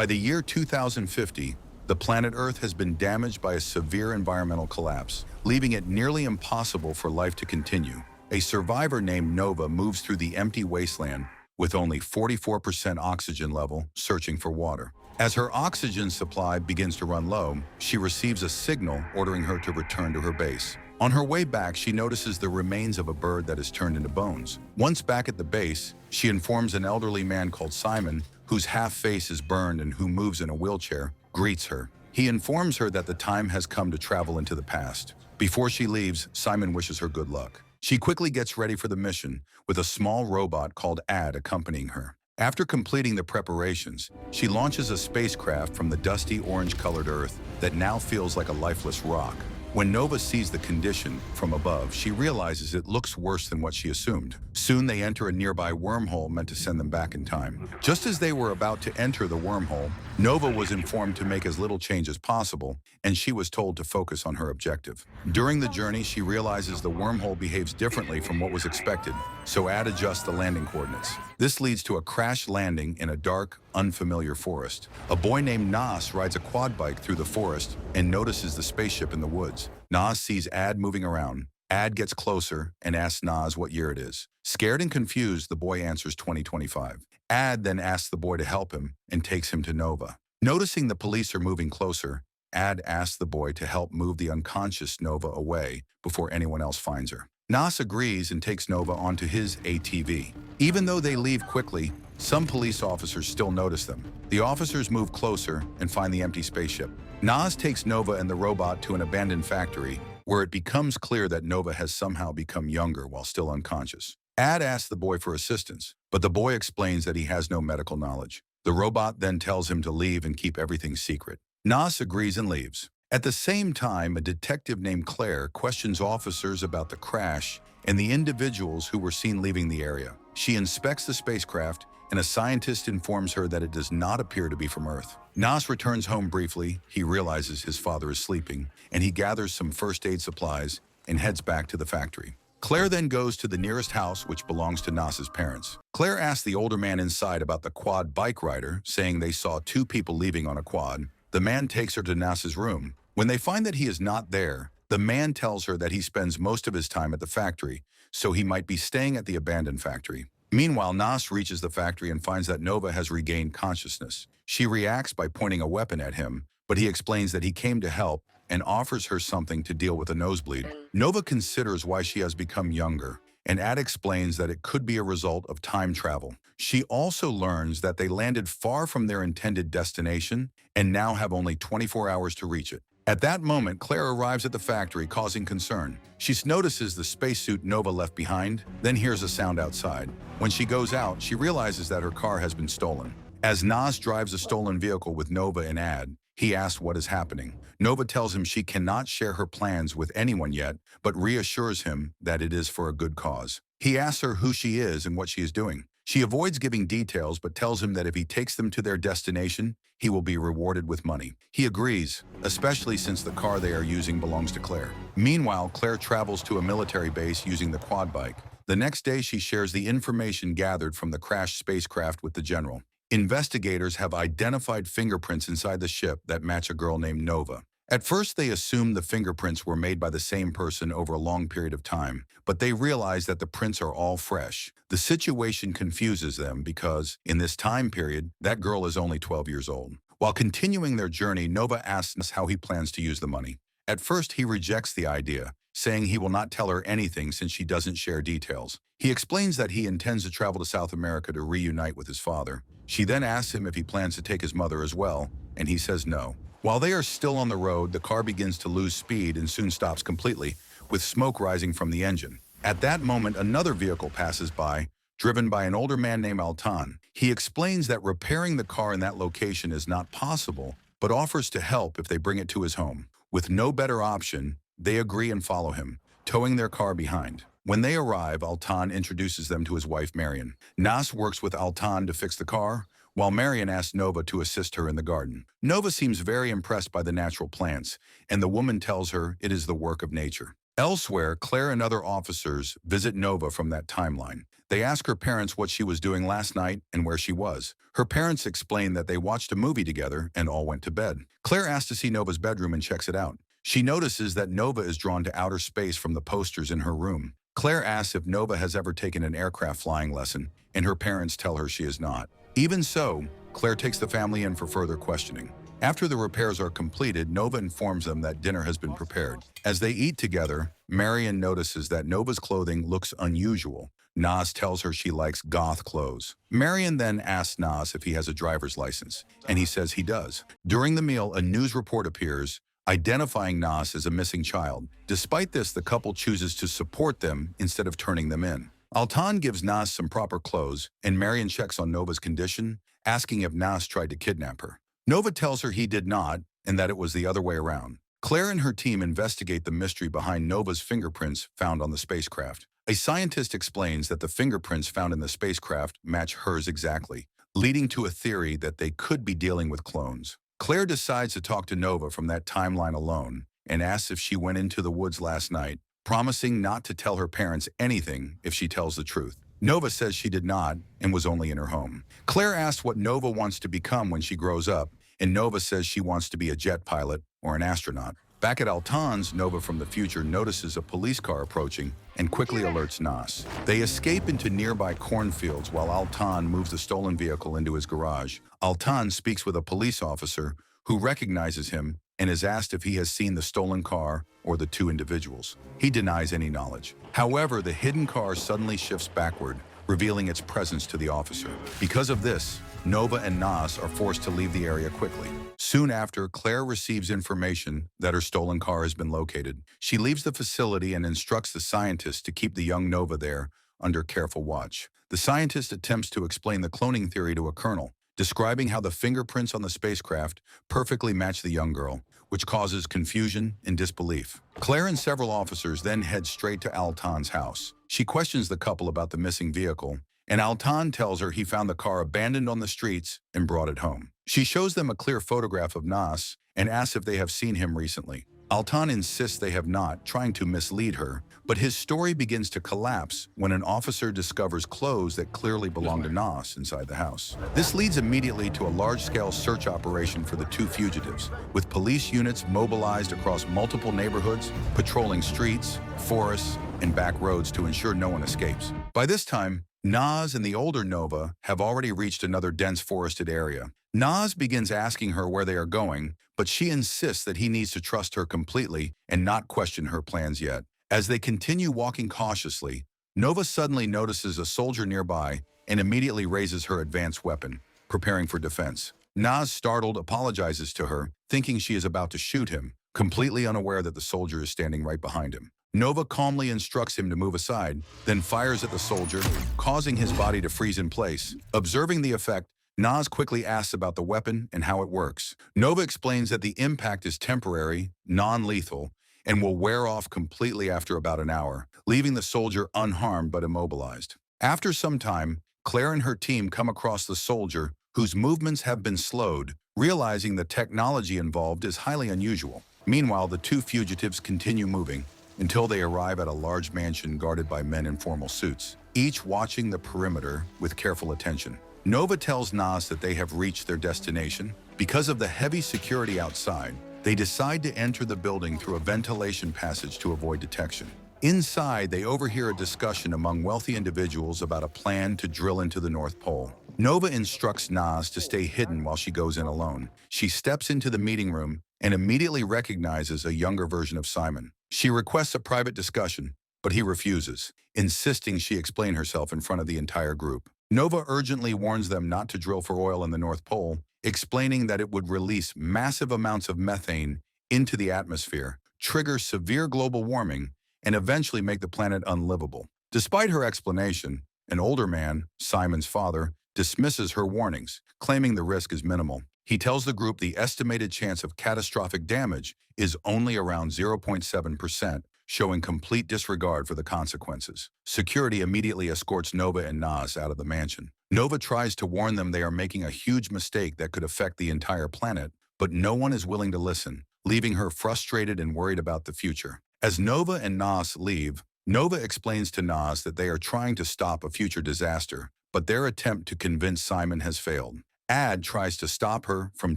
By the year 2050, the planet Earth has been damaged by a severe environmental collapse, leaving it nearly impossible for life to continue. A survivor named Nova moves through the empty wasteland with only 44% oxygen level, searching for water. As her oxygen supply begins to run low, she receives a signal ordering her to return to her base. On her way back, she notices the remains of a bird that is turned into bones. Once back at the base, she informs an elderly man called Simon, whose half face is burned and who moves in a wheelchair, greets her. He informs her that the time has come to travel into the past. Before she leaves, Simon wishes her good luck. She quickly gets ready for the mission, with a small robot called Ad accompanying her. After completing the preparations, she launches a spacecraft from the dusty orange-colored Earth that now feels like a lifeless rock. When Nova sees the condition from above, she realizes it looks worse than what she assumed. Soon they enter a nearby wormhole meant to send them back in time. Just as they were about to enter the wormhole, Nova was informed to make as little change as possible, and she was told to focus on her objective. During the journey, she realizes the wormhole behaves differently from what was expected, so Ad adjusts the landing coordinates. This leads to a crash landing in a dark, unfamiliar forest. A boy named Nas rides a quad bike through the forest and notices the spaceship in the woods. Nas sees Ad moving around. Ad gets closer and asks Nas what year it is. Scared and confused, the boy answers 2025. Ad then asks the boy to help him and takes him to Nova. Noticing the police are moving closer, Ad asks the boy to help move the unconscious Nova away before anyone else finds her. Nas agrees and takes Nova onto his ATV. Even though they leave quickly, some police officers still notice them. The officers move closer and find the empty spaceship. Nas takes Nova and the robot to an abandoned factory, where it becomes clear that Nova has somehow become younger while still unconscious. Ad asks the boy for assistance, but the boy explains that he has no medical knowledge. The robot then tells him to leave and keep everything secret. Nas agrees and leaves. At the same time, a detective named Claire questions officers about the crash and the individuals who were seen leaving the area. She inspects the spacecraft, and a scientist informs her that it does not appear to be from Earth. Nas returns home briefly. He realizes his father is sleeping, and he gathers some first aid supplies and heads back to the factory. Claire then goes to the nearest house, which belongs to Nas's parents. Claire asks the older man inside about the quad bike rider, saying they saw two people leaving on a quad. The man takes her to Nas's room. When they find that he is not there, the man tells her that he spends most of his time at the factory, so he might be staying at the abandoned factory. Meanwhile, Nas reaches the factory and finds that Nova has regained consciousness. She reacts by pointing a weapon at him, but he explains that he came to help and offers her something to deal with a nosebleed. Nova considers why she has become younger, and Ad explains that it could be a result of time travel. She also learns that they landed far from their intended destination and now have only 24 hours to reach it. At that moment, Claire arrives at the factory, causing concern. She notices the spacesuit Nova left behind, then hears a sound outside. When she goes out, she realizes that her car has been stolen. As Nas drives a stolen vehicle with Nova and Ad, he asks what is happening. Nova tells him she cannot share her plans with anyone yet, but reassures him that it is for a good cause. He asks her who she is and what she is doing. She avoids giving details, but tells him that if he takes them to their destination, he will be rewarded with money. He agrees, especially since the car they are using belongs to Claire. Meanwhile, Claire travels to a military base using the quad bike. The next day, she shares the information gathered from the crashed spacecraft with the general. Investigators have identified fingerprints inside the ship that match a girl named Nova. At first, they assumed the fingerprints were made by the same person over a long period of time, but they realize that the prints are all fresh. The situation confuses them because, in this time period, that girl is only 12 years old. While continuing their journey, Nova asks how he plans to use the money. At first, he rejects the idea, saying he will not tell her anything since she doesn't share details. He explains that he intends to travel to South America to reunite with his father. She then asks him if he plans to take his mother as well, and he says no. While they are still on the road, the car begins to lose speed and soon stops completely, with smoke rising from the engine. At that moment, another vehicle passes by, driven by an older man named Altan. He explains that repairing the car in that location is not possible, but offers to help if they bring it to his home. With no better option, they agree and follow him, towing their car behind. When they arrive, Altan introduces them to his wife, Marion. Nas works with Altan to fix the car, while Marion asks Nova to assist her in the garden. Nova seems very impressed by the natural plants, and the woman tells her it is the work of nature. Elsewhere, Claire and other officers visit Nova from that timeline. They ask her parents what she was doing last night and where she was. Her parents explain that they watched a movie together and all went to bed. Claire asks to see Nova's bedroom and checks it out. She notices that Nova is drawn to outer space from the posters in her room. Claire asks if Nova has ever taken an aircraft flying lesson, and her parents tell her she has not. Even so, Claire takes the family in for further questioning. After the repairs are completed, Nova informs them that dinner has been prepared. As they eat together, Marion notices that Nova's clothing looks unusual. Nas tells her she likes goth clothes. Marion then asks Nas if he has a driver's license, and he says he does. During the meal, a news report appears, identifying Nas as a missing child. Despite this, the couple chooses to support them instead of turning them in. Altan gives Nas some proper clothes, and Marion checks on Nova's condition, asking if Nas tried to kidnap her. Nova tells her he did not, and that it was the other way around. Claire and her team investigate the mystery behind Nova's fingerprints found on the spacecraft. A scientist explains that the fingerprints found in the spacecraft match hers exactly, leading to a theory that they could be dealing with clones. Claire decides to talk to Nova from that timeline alone and asks if she went into the woods last night, promising not to tell her parents anything if she tells the truth. Nova says she did not and was only in her home. Claire asks what Nova wants to become when she grows up, and Nova says she wants to be a jet pilot or an astronaut. Back at Altan's, Nova from the future notices a police car approaching and quickly alerts Nas. They escape into nearby cornfields while Altan moves the stolen vehicle into his garage. Altan speaks with a police officer who recognizes him and is asked if he has seen the stolen car or the two individuals. He denies any knowledge. However, the hidden car suddenly shifts backward, revealing its presence to the officer. Because of this, Nova and Nas are forced to leave the area quickly. Soon after, Claire receives information that her stolen car has been located. She leaves the facility and instructs the scientist to keep the young Nova there under careful watch. The scientist attempts to explain the cloning theory to a colonel, describing how the fingerprints on the spacecraft perfectly match the young girl, which causes confusion and disbelief. Claire and several officers then head straight to Altan's house. She questions the couple about the missing vehicle, and Altan tells her he found the car abandoned on the streets and brought it home. She shows them a clear photograph of Nas and asks if they have seen him recently. Altan insists they have not, trying to mislead her, but his story begins to collapse when an officer discovers clothes that clearly belong to Nas inside the house. This leads immediately to a large-scale search operation for the two fugitives, with police units mobilized across multiple neighborhoods, patrolling streets, forests, and back roads to ensure no one escapes. By this time, Nas and the older Nova have already reached another dense forested area. Nas begins asking her where they are going, but she insists that he needs to trust her completely and not question her plans yet. As they continue walking cautiously, Nova suddenly notices a soldier nearby and immediately raises her advanced weapon, preparing for defense. Nas, startled, apologizes to her, thinking she is about to shoot him, completely unaware that the soldier is standing right behind him. Nova calmly instructs him to move aside, then fires at the soldier, causing his body to freeze in place. Observing the effect, Nas quickly asks about the weapon and how it works. Nova explains that the impact is temporary, non-lethal, and will wear off completely after about an hour, leaving the soldier unharmed but immobilized. After some time, Claire and her team come across the soldier, whose movements have been slowed, realizing the technology involved is highly unusual. Meanwhile, the two fugitives continue moving until they arrive at a large mansion guarded by men in formal suits, each watching the perimeter with careful attention. Nova tells Nas that they have reached their destination. Because of the heavy security outside, they decide to enter the building through a ventilation passage to avoid detection. Inside, they overhear a discussion among wealthy individuals about a plan to drill into the North Pole. Nova instructs Nas to stay hidden while she goes in alone. She steps into the meeting room and immediately recognizes a younger version of Simon. She requests a private discussion, but he refuses, insisting she explain herself in front of the entire group. Nova urgently warns them not to drill for oil in the North Pole, explaining that it would release massive amounts of methane into the atmosphere, trigger severe global warming, and eventually make the planet unlivable. Despite her explanation, an older man, Simon's father, dismisses her warnings, claiming the risk is minimal. He tells the group the estimated chance of catastrophic damage is only around 0.7%, showing complete disregard for the consequences. Security immediately escorts Nova and Nas out of the mansion. Nova tries to warn them they are making a huge mistake that could affect the entire planet, but no one is willing to listen, leaving her frustrated and worried about the future. As Nova and Nas leave, Nova explains to Nas that they are trying to stop a future disaster, but their attempt to convince Simon has failed. Ad tries to stop her from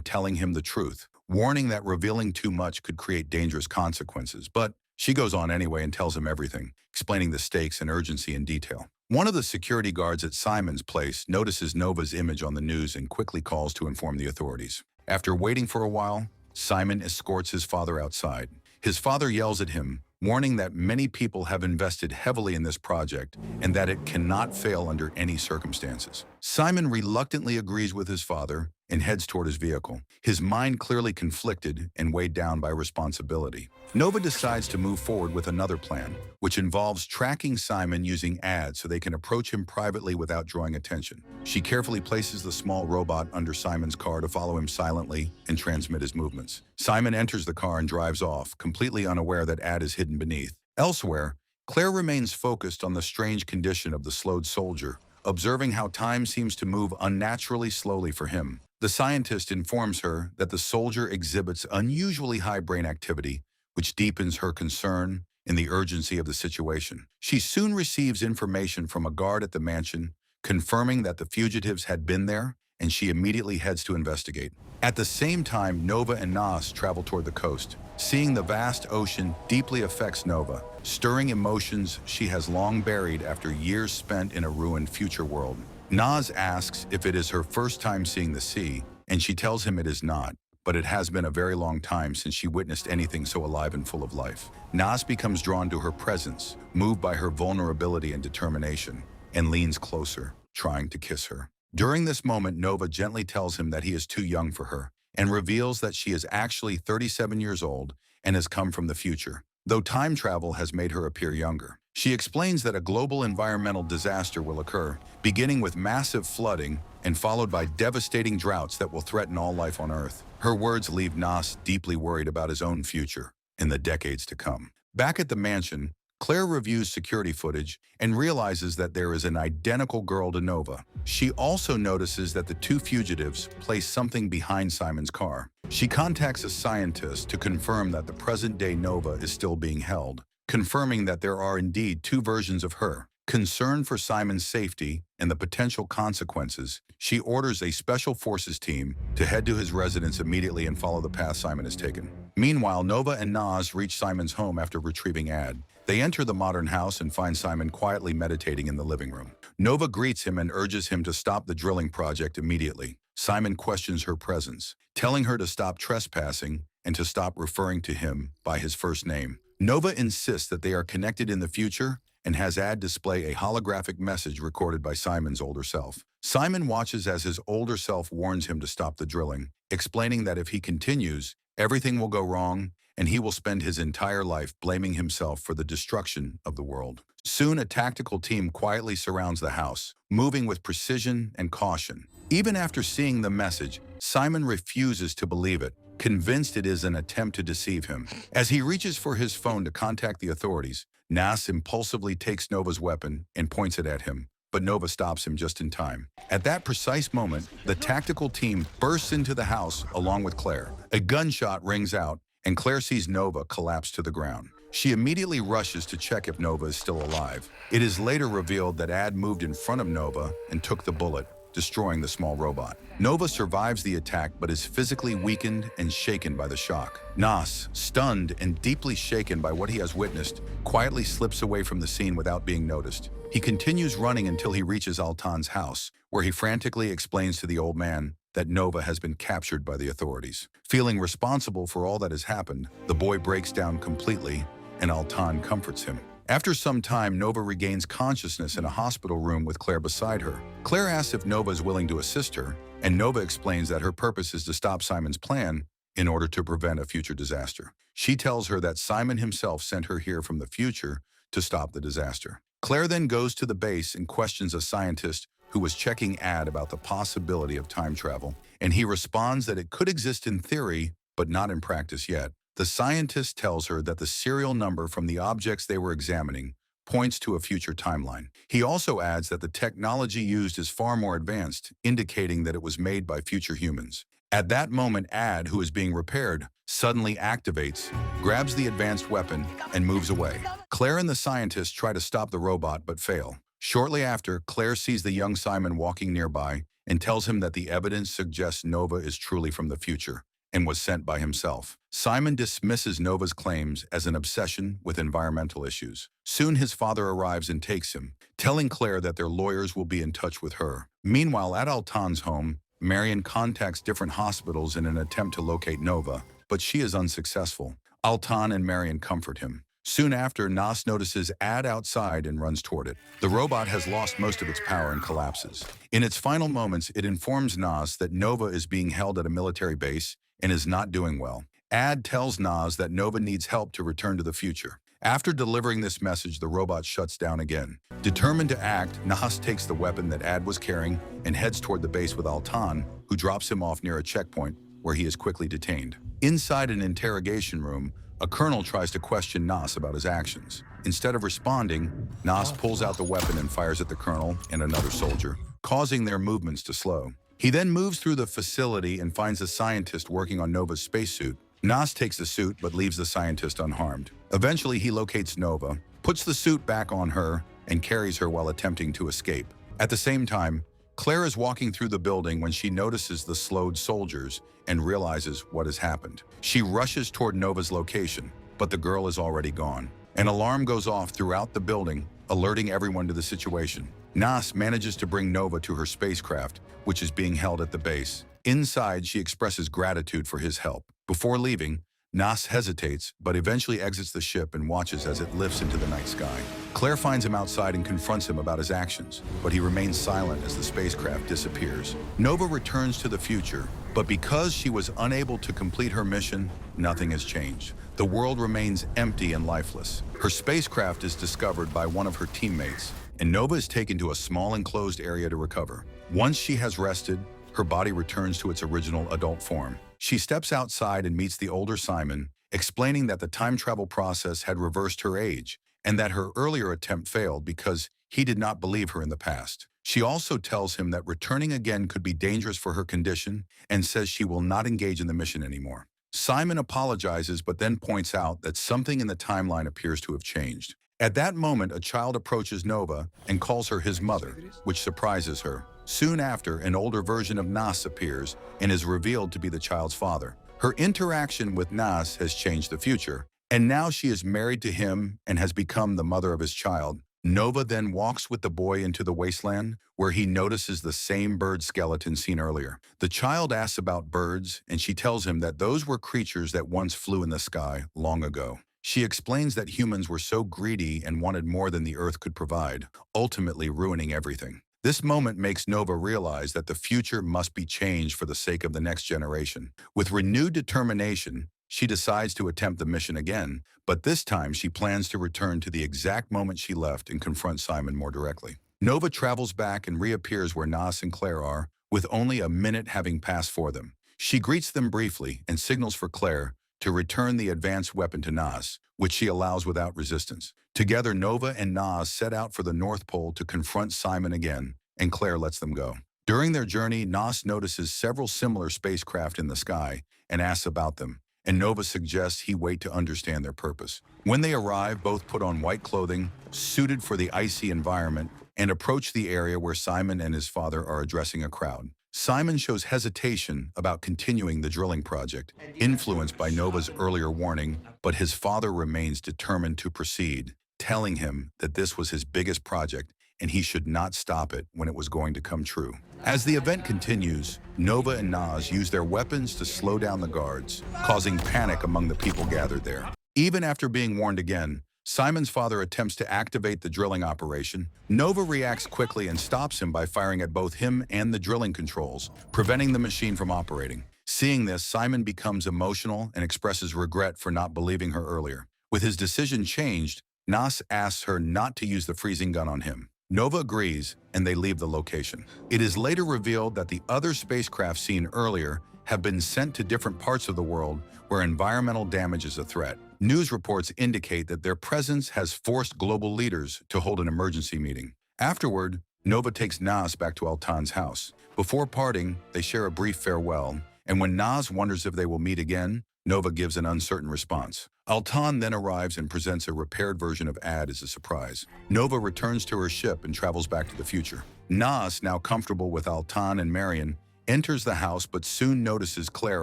telling him the truth, warning that revealing too much could create dangerous consequences, but she goes on anyway and tells him everything, explaining the stakes and urgency in detail. One of the security guards at Simon's place notices Nova's image on the news and quickly calls to inform the authorities. After waiting for a while, Simon escorts his father outside. His father yells at him, warning that many people have invested heavily in this project and that it cannot fail under any circumstances. Simon reluctantly agrees with his father and heads toward his vehicle, his mind clearly conflicted and weighed down by responsibility. Nova decides to move forward with another plan, which involves tracking Simon using ads so they can approach him privately without drawing attention. She carefully places the small robot under Simon's car to follow him silently and transmit his movements. Simon enters the car and drives off, completely unaware that Ad is hidden beneath. Elsewhere, Claire remains focused on the strange condition of the slowed soldier, observing how time seems to move unnaturally slowly for him. The scientist informs her that the soldier exhibits unusually high brain activity, which deepens her concern in the urgency of the situation. She soon receives information from a guard at the mansion, confirming that the fugitives had been there, and she immediately heads to investigate. At the same time, Nova and Nas travel toward the coast. Seeing the vast ocean deeply affects Nova, stirring emotions she has long buried after years spent in a ruined future world. Nas asks if it is her first time seeing the sea, and she tells him it is not, but it has been a very long time since she witnessed anything so alive and full of life. Nas becomes drawn to her presence, moved by her vulnerability and determination, and leans closer, trying to kiss her. During this moment, Nova gently tells him that he is too young for her, and reveals that she is actually 37 years old and has come from the future, though time travel has made her appear younger. She explains that a global environmental disaster will occur, beginning with massive flooding and followed by devastating droughts that will threaten all life on Earth. Her words leave Nas deeply worried about his own future in the decades to come. Back at the mansion, Claire reviews security footage and realizes that there is an identical girl to Nova. She also notices that the two fugitives place something behind Simon's car. She contacts a scientist to confirm that the present-day Nova is still being held, confirming that there are indeed two versions of her. Concerned for Simon's safety and the potential consequences, she orders a special forces team to head to his residence immediately and follow the path Simon has taken. Meanwhile, Nova and Nas reach Simon's home after retrieving Ad. They enter the modern house and find Simon quietly meditating in the living room. Nova greets him and urges him to stop the drilling project immediately. Simon questions her presence, telling her to stop trespassing and to stop referring to him by his first name. Nova insists that they are connected in the future and has Ad display a holographic message recorded by Simon's older self. Simon watches as his older self warns him to stop the drilling, explaining that if he continues, everything will go wrong and he will spend his entire life blaming himself for the destruction of the world. Soon, a tactical team quietly surrounds the house, moving with precision and caution. Even after seeing the message, Simon refuses to believe it, convinced it is an attempt to deceive him. As he reaches for his phone to contact the authorities, Nas impulsively takes Nova's weapon and points it at him, but Nova stops him just in time. At that precise moment, the tactical team bursts into the house along with Claire. A gunshot rings out, and Claire sees Nova collapse to the ground. She immediately rushes to check if Nova is still alive. It is later revealed that Ad moved in front of Nova and took the bullet, destroying the small robot. Nova survives the attack but is physically weakened and shaken by the shock. Nas, stunned and deeply shaken by what he has witnessed, quietly slips away from the scene without being noticed. He continues running until he reaches Altan's house, where he frantically explains to the old man that Nova has been captured by the authorities. Feeling responsible for all that has happened, the boy breaks down completely, and Altan comforts him. After some time, Nova regains consciousness in a hospital room with Claire beside her. Claire asks if Nova is willing to assist her, and Nova explains that her purpose is to stop Simon's plan in order to prevent a future disaster. She tells her that Simon himself sent her here from the future to stop the disaster. Claire then goes to the base and questions a scientist who was checking Ad about the possibility of time travel, and he responds that it could exist in theory, but not in practice yet. The scientist tells her that the serial number from the objects they were examining points to a future timeline. He also adds that the technology used is far more advanced, indicating that it was made by future humans. At that moment, Ad, who is being repaired, suddenly activates, grabs the advanced weapon, and moves away. Claire and the scientist try to stop the robot but fail. Shortly after, Claire sees the young Simon walking nearby and tells him that the evidence suggests Nova is truly from the future and was sent by himself. Simon dismisses Nova's claims as an obsession with environmental issues. Soon his father arrives and takes him, telling Claire that their lawyers will be in touch with her. Meanwhile, at Altan's home, Marion contacts different hospitals in an attempt to locate Nova, but she is unsuccessful. Altan and Marion comfort him. Soon after, Nas notices Ad outside and runs toward it. The robot has lost most of its power and collapses. In its final moments, it informs Nas that Nova is being held at a military base and is not doing well. Ad tells Nas that Nova needs help to return to the future. After delivering this message, the robot shuts down again. Determined to act, Nas takes the weapon that Ad was carrying and heads toward the base with Altan, who drops him off near a checkpoint where he is quickly detained. Inside an interrogation room, a colonel tries to question Nas about his actions. Instead of responding, Nas pulls out the weapon and fires at the colonel and another soldier, causing their movements to slow. He then moves through the facility and finds a scientist working on Nova's spacesuit. Nas takes the suit but leaves the scientist unharmed. Eventually, he locates Nova, puts the suit back on her, and carries her while attempting to escape. At the same time, Claire is walking through the building when she notices the slowed soldiers and realizes what has happened. She rushes toward Nova's location, but the girl is already gone. An alarm goes off throughout the building, alerting everyone to the situation. Nas manages to bring Nova to her spacecraft, which is being held at the base. Inside, she expresses gratitude for his help. Before leaving, Nas hesitates, but eventually exits the ship and watches as it lifts into the night sky. Claire finds him outside and confronts him about his actions, but he remains silent as the spacecraft disappears. Nova returns to the future, but because she was unable to complete her mission, nothing has changed. The world remains empty and lifeless. Her spacecraft is discovered by one of her teammates, and Nova is taken to a small enclosed area to recover. Once she has rested, her body returns to its original adult form. She steps outside and meets the older Simon, explaining that the time travel process had reversed her age and that her earlier attempt failed because he did not believe her in the past. She also tells him that returning again could be dangerous for her condition and says she will not engage in the mission anymore. Simon apologizes but then points out that something in the timeline appears to have changed. At that moment, a child approaches Nova and calls her his mother, which surprises her. Soon after, an older version of Nas appears and is revealed to be the child's father. Her interaction with Nas has changed the future, and now she is married to him and has become the mother of his child. Nova then walks with the boy into the wasteland, where he notices the same bird skeleton seen earlier. The child asks about birds, and she tells him that those were creatures that once flew in the sky long ago. She explains that humans were so greedy and wanted more than the Earth could provide, ultimately ruining everything. This moment makes Nova realize that the future must be changed for the sake of the next generation. With renewed determination, she decides to attempt the mission again, but this time she plans to return to the exact moment she left and confront Simon more directly. Nova travels back and reappears where Nas and Claire are, with only a minute having passed for them. She greets them briefly and signals for Claire to return the advanced weapon to Nas, which she allows without resistance. Together, Nova and Nas set out for the North Pole to confront Simon again, and Claire lets them go. During their journey, Nas notices several similar spacecraft in the sky and asks about them, and Nova suggests he wait to understand their purpose. When they arrive, both put on white clothing, suited for the icy environment, and approach the area where Simon and his father are addressing a crowd. Simon shows hesitation about continuing the drilling project, influenced by Nova's earlier warning, but his father remains determined to proceed, telling him that this was his biggest project and he should not stop it when it was going to come true. As the event continues, Nova and Nas use their weapons to slow down the guards, causing panic among the people gathered there. Even after being warned again, Simon's father attempts to activate the drilling operation. Nova reacts quickly and stops him by firing at both him and the drilling controls, preventing the machine from operating. Seeing this, Simon becomes emotional and expresses regret for not believing her earlier. With his decision changed, Nas asks her not to use the freezing gun on him. Nova agrees, and they leave the location. It is later revealed that the other spacecraft seen earlier have been sent to different parts of the world where environmental damage is a threat. News reports indicate that their presence has forced global leaders to hold an emergency meeting. Afterward, Nova takes Nas back to Altan's house. Before parting, they share a brief farewell, And when Nas wonders if they will meet again, Nova gives an uncertain response. Altan then arrives and presents a repaired version of Ad as a surprise. Nova returns to her ship and travels back to the future. Nas, now comfortable with Altan and Marion, enters the house but soon notices Claire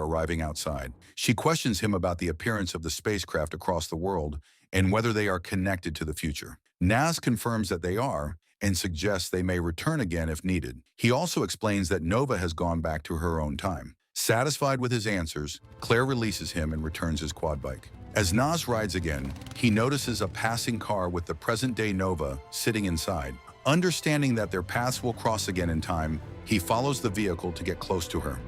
arriving outside. She questions him about the appearance of the spacecraft across the world and whether they are connected to the future. Nas confirms that they are and suggests they may return again if needed. He also explains that Nova has gone back to her own time. Satisfied with his answers, Claire releases him and returns his quad bike. As Nas rides again, he notices a passing car with the present-day Nova sitting inside. Understanding that their paths will cross again in time, he follows the vehicle to get close to her.